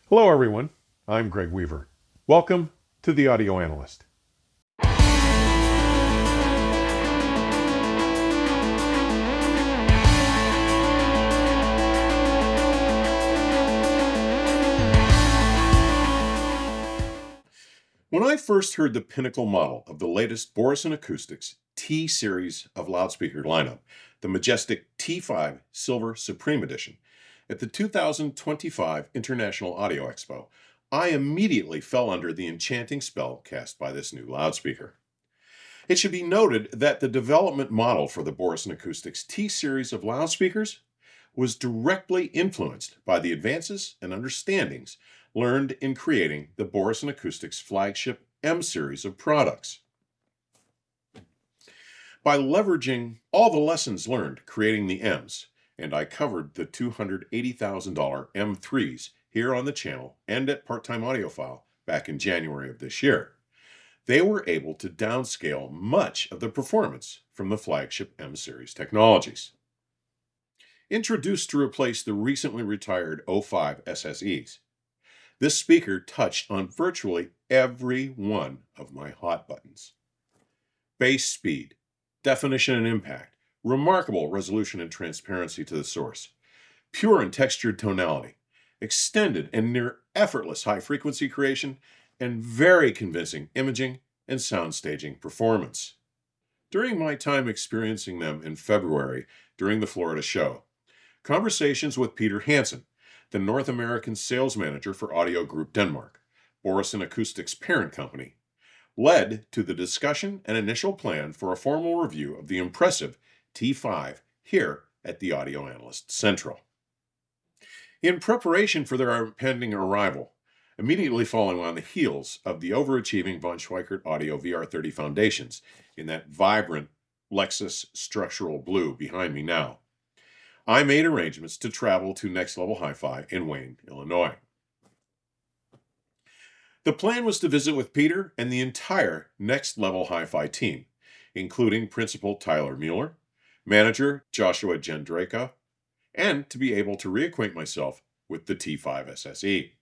Hello everyone, I'm Greg Weaver. Welcome to The Audio Analyst. When I first heard the pinnacle model of the latest Børresen Acoustics T series of loudspeaker lineup, the majestic T5 Silver Supreme Edition, at the 2025 International Audio Expo, I immediately fell under the enchanting spell cast by this new loudspeaker. It should be noted that the development model for the Børresen Acoustics T series of loudspeakers was directly influenced by the advances and understandings learned in creating the Børresen Acoustics flagship M series of products. By leveraging all the lessons learned creating the M's, and I covered the $280,000 M3s here on the channel and at Part-Time Audiophile back in January of this year, they were able to downscale much of the performance from the flagship M series technologies. Introduced to replace the recently retired O5 SSEs, this speaker touched on virtually every one of my hot buttons. Bass speed, definition and impact, remarkable resolution and transparency to the source, pure and textured tonality, extended and near effortless high frequency creation, and very convincing imaging and sound staging performance. During my time experiencing them in February during the Florida show, conversations with Peter Hansen, the North American sales manager for Audio Group Denmark, Børresen Acoustics' parent company, led to the discussion and initial plan for a formal review of the impressive T5 here at the Audio Analyst Central. In preparation for their impending arrival, immediately following on the heels of the overachieving von Schweikert Audio VR30 foundations in that vibrant Lexus structural blue behind me now, I made arrangements to travel to Next Level HiFi in Wayne, Illinois. The plan was to visit with Peter and the entire Next Level HiFi team, including Principal Tyler Mueller, Manager Joshua Jendraka, and to be able to reacquaint myself with the T5 SSE.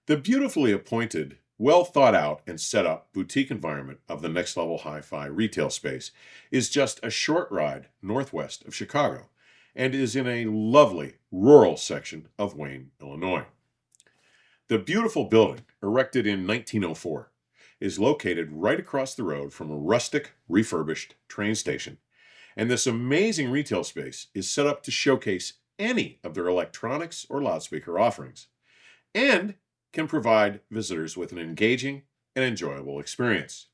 The beautifully appointed, well thought out and set up boutique environment of the Next Level HiFi retail space is just a short ride northwest of Chicago and is in a lovely rural section of Wayne, Illinois. The beautiful building, erected in 1904, is located right across the road from a rustic, refurbished train station, and this amazing retail space is set up to showcase any of their electronics or loudspeaker offerings, and can provide visitors with an engaging and enjoyable experience,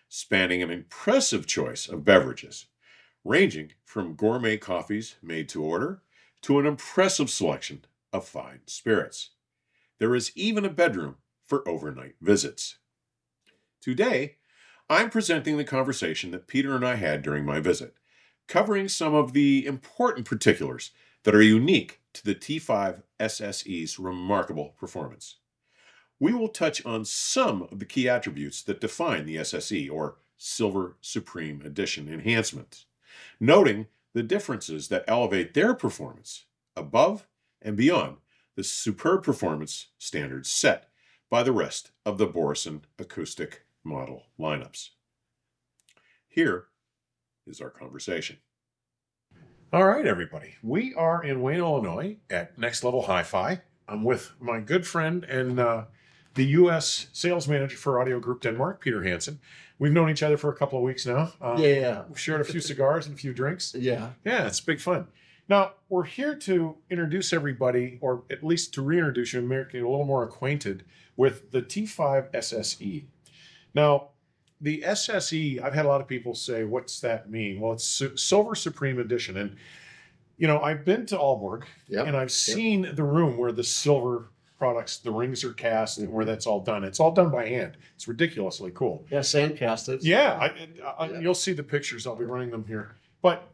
spanning an impressive choice of beverages, ranging from gourmet coffees made to order to an impressive selection of fine spirits. There is even a bedroom for overnight visits. Today, I'm presenting the conversation that Peter and I had during my visit, covering some of the important particulars that are unique to the T5 SSE's remarkable performance. We will touch on some of the key attributes that define the SSE, or Silver Supreme Edition enhancements, noting the differences that elevate their performance above and beyond the superb performance standards set by the rest of the Børresen acoustic model lineups. Here is our conversation. All right, everybody. We are in Wayne, Illinois at Next Level HiFi. I'm with my good friend and the U.S. sales manager for Audio Group Denmark, Peter Hansen. We've known each other for a couple of weeks now. We've shared a few cigars and a few drinks. Yeah, it's big fun. Now, we're here to introduce everybody, or at least to reintroduce you and make you a little more acquainted with the T5 SSE. Now, the SSE, I've had a lot of people say, what's that mean? Well, it's Silver Supreme Edition. And, you know, I've been to Aalborg, and I've seen the room where the silver products, the rings are cast, and where that's all done. It's all done by hand. It's ridiculously cool. Yeah, sand casted. Yeah, you'll see the pictures. I'll be running them here. But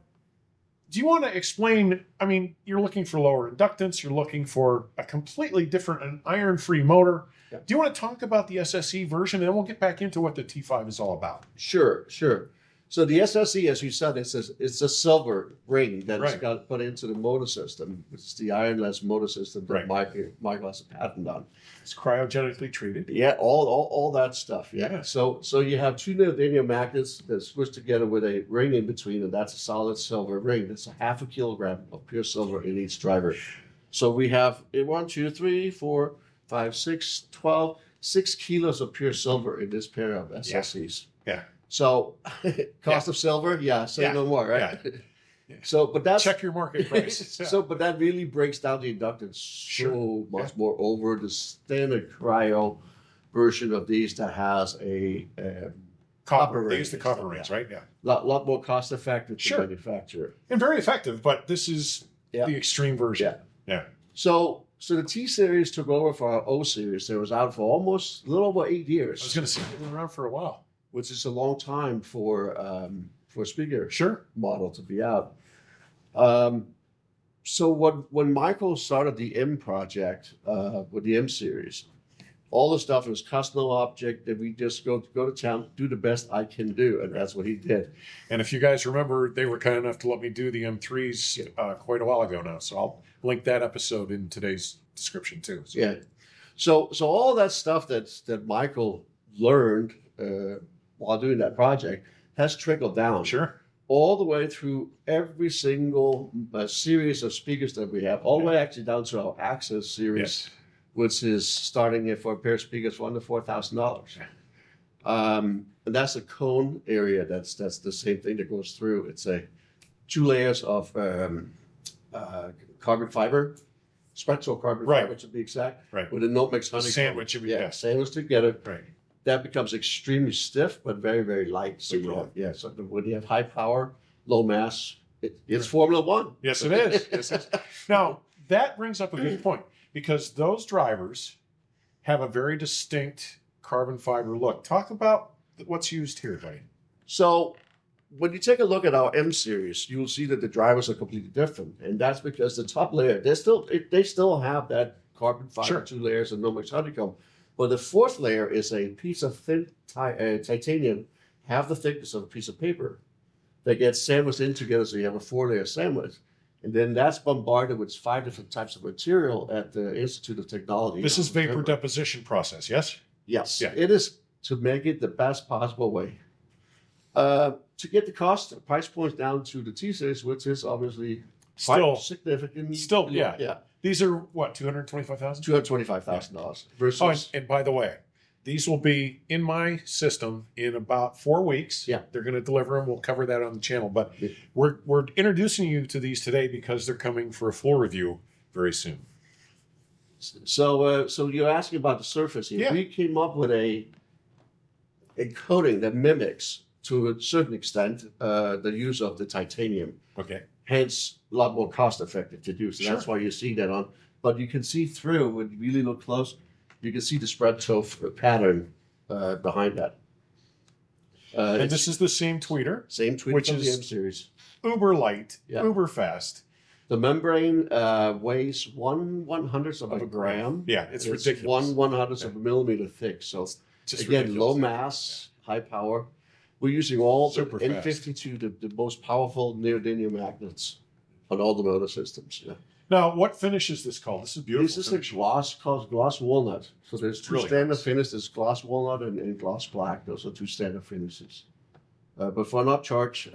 do you want to explain, I mean, you're looking for lower inductance, you're looking for a completely different, an iron-free motor. Yeah. Do you want to talk about the SSE version, and then we'll get back into what the T5 is all about? Sure. So the SSE, as you said, it's a silver ring that's Right. got put into the motor system. It's the ironless motor system that Right. Michael has a patent on. It's cryogenically treated. Yeah, all that stuff. Yeah. Yeah. So you have two neodymium magnets that switch together with a ring in between, and that's a solid silver ring. That's a 0.5 kilogram of pure silver in each driver. So we have 1, 2, 3, 4, 5, 6, 12, 6 kilos of pure silver in this pair of SSEs. Yeah. So cost of silver, say no more, right? Yeah. So, but that's Check your market price. Yeah. so, but that really breaks down the inductance so much more over the standard cryo version of these that has a copper They ring. use the copper rings, right? Yeah. lot more cost effective to Sure. manufacture. And very effective, but this is the extreme version. Yeah. So the T series took over for our O series. It was out for almost a little over 8 years. I was going to say, it's been around for a while. Which is a long time for a speaker Sure. model to be out. So when Michael started the M project with the M series, all the stuff was custom object that we just go to town, do the best I can do, and that's what he did. And if you guys remember, they were kind enough to let me do the M3s quite a while ago now. So I'll link that episode in today's description too. So. Yeah. So all that stuff that Michael learned while doing that project has trickled down. Sure. All the way through every single series of speakers that we have, all the way actually down to our Access series, which is starting for a pair of speakers for under $4,000. And that's a cone area. That's the same thing that goes through. It's 2 layers of carbon fiber, spectral carbon fiber to be exact, with a no-mix honeycomb. Sandwich. Sandwich together. Right. That becomes extremely stiff, but very, very light. So so when you have high power, low mass, it's Formula One. Yes, it is. Yes, it is. Now, that brings up a good point, because those drivers have a very distinct carbon fiber look. Talk about what's used here, buddy. So when you take a look at our M series, you'll see that the drivers are completely different. And that's because the top layer, they still have that carbon fiber, 2 layers of no-mix honeycomb. But the 4th layer is a piece of thin titanium, half the thickness of a piece of paper, that gets sandwiched in together, so you have a 4-layer sandwich. And then that's bombarded with 5 different types of material at the Institute of Technology. This is vapor deposition process, yes? Yes. Yeah. It is to make it the best possible way. To get the price points down to the T series, which is obviously quite significant. Yeah. These are what, $225,000? $225,000 versus. Oh, and by the way, these will be in my system in about 4 weeks. Yeah. They're going to deliver them. We'll cover that on the channel. But we're introducing you to these today because they're coming for a full review very soon. So you're asking about the surface here. Yeah. We came up with a coating that mimics, to a certain extent, the use of the titanium. Okay. Hence, a lot more cost effective to do. So that's why you see that on. But you can see through, when you really look close, you can see the spread toe pattern behind that. And this is the same tweeter. Same tweeter which from is the M series. Uber light, uber fast. The membrane weighs 1/100th of a gram. Yeah, it's ridiculous. 1/100th of a millimeter thick. So just again, ridiculous. low mass, high power. We're using all Super the fast. N52, the most powerful neodymium magnets on all the motor systems. Yeah. Now, what finish is this called? This is beautiful. This is a gloss called gloss walnut. So there's two standard finishes. There's gloss walnut and gloss black. Those are 2 standard finishes. But for an upcharge,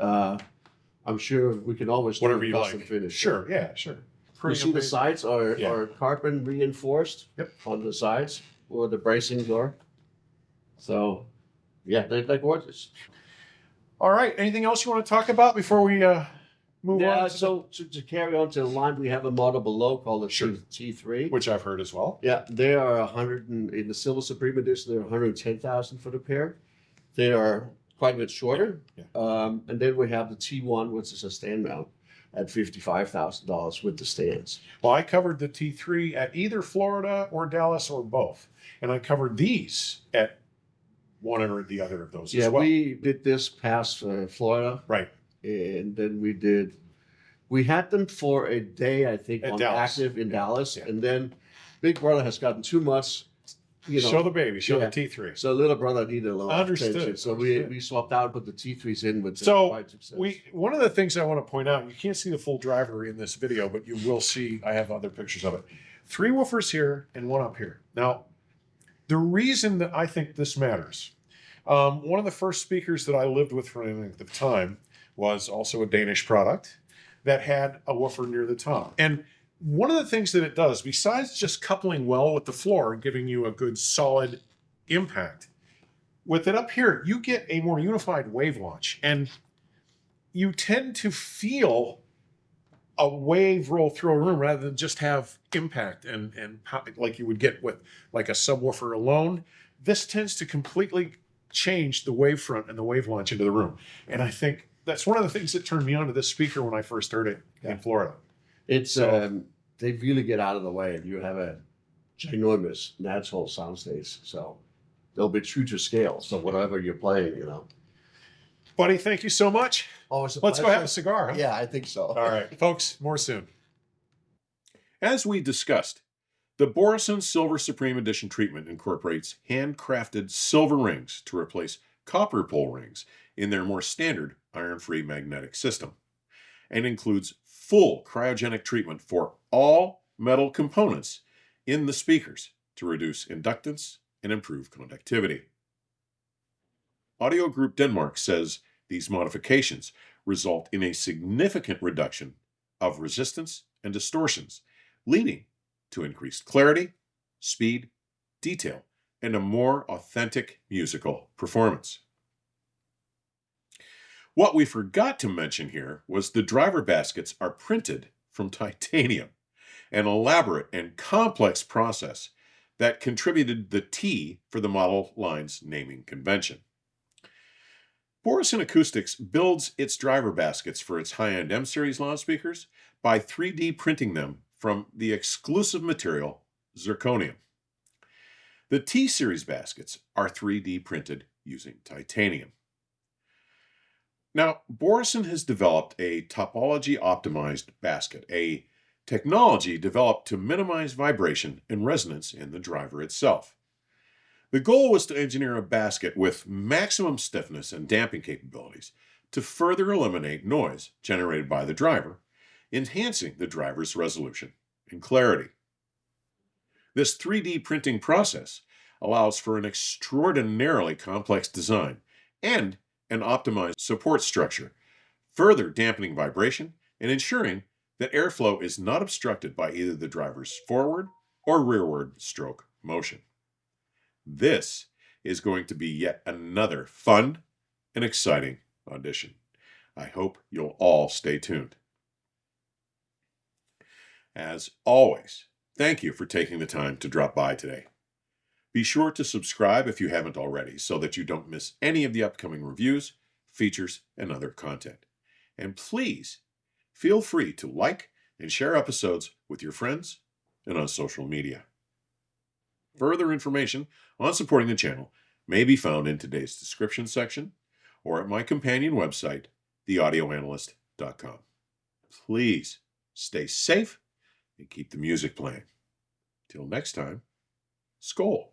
I'm sure we can always do Whatever a you custom like. finish. Sure, yeah, sure. You see the sides are carbon reinforced on the sides where the bracings are. So, yeah, they're gorgeous. All right. Anything else you want to talk about before we move on? So to carry on to the line, we have a model below called the T3. Which I've heard as well. Yeah, they are 100 in the Silver Supreme Edition. They're 110,000 for the pair. They are quite a bit shorter. Yeah. And then we have the T1, which is a stand mount at $55,000 with the stands. Well, I covered the T3 at either Florida or Dallas or both, and I covered these at one or the other of those. Yeah, as well. we did this past Florida. Right. And then we had them for a day, I think, At on Dallas. active in Dallas. And then Big Brother has gotten too much Show the baby. Show yeah. the T3. So little brother needed a little Understood. attention. So we swapped out and put the T3s in with So quite success. one of the things I want to point out, you can't see the full driver in this video, but you will see, I have other pictures of it. 3 woofers here and 1 up here. Now, the reason that I think this matters, one of the first speakers that I lived with for any length of time was also a Danish product that had a woofer near the top. And one of the things that it does, besides just coupling well with the floor and giving you a good solid impact, with it up here, you get a more unified wave launch. And you tend to feel a wave roll through a room rather than just have impact and like you would get with like a subwoofer alone. This tends to completely change the wavefront and the wave launch into the room. And I think that's one of the things that turned me on to this speaker when I first heard it in Florida. It's they really get out of the way, and you have a ginormous natural soundstage. So they'll be true to scale. So whatever you're playing, Buddy, thank you so much. Oh, it's a Let's go pleasure. have a cigar. Huh? Yeah, I think so. All right, folks, more soon. As we discussed, the Børresen Silver Supreme Edition treatment incorporates handcrafted silver rings to replace copper pole rings in their more standard iron-free magnetic system, and includes full cryogenic treatment for all metal components in the speakers to reduce inductance and improve conductivity. Audio Group Denmark says these modifications result in a significant reduction of resistance and distortions, leading to increased clarity, speed, detail, and a more authentic musical performance. What we forgot to mention here was the driver baskets are printed from titanium, an elaborate and complex process that contributed the T for the model line's naming convention. Børresen Acoustics builds its driver baskets for its high-end M-Series loudspeakers by 3D printing them from the exclusive material zirconium. The T-Series baskets are 3D printed using titanium. Now, Børresen has developed a topology-optimized basket, a technology developed to minimize vibration and resonance in the driver itself. The goal was to engineer a basket with maximum stiffness and damping capabilities to further eliminate noise generated by the driver, enhancing the driver's resolution and clarity. This 3D printing process allows for an extraordinarily complex design and an optimized support structure, further dampening vibration and ensuring that airflow is not obstructed by either the driver's forward or rearward stroke motion. This is going to be yet another fun and exciting audition. I hope you'll all stay tuned. As always, thank you for taking the time to drop by today. Be sure to subscribe if you haven't already so that you don't miss any of the upcoming reviews, features, and other content. And please feel free to like and share episodes with your friends and on social media. Further information on supporting the channel may be found in today's description section or at my companion website, theaudioanalyst.com. Please stay safe and keep the music playing. Till next time, skål.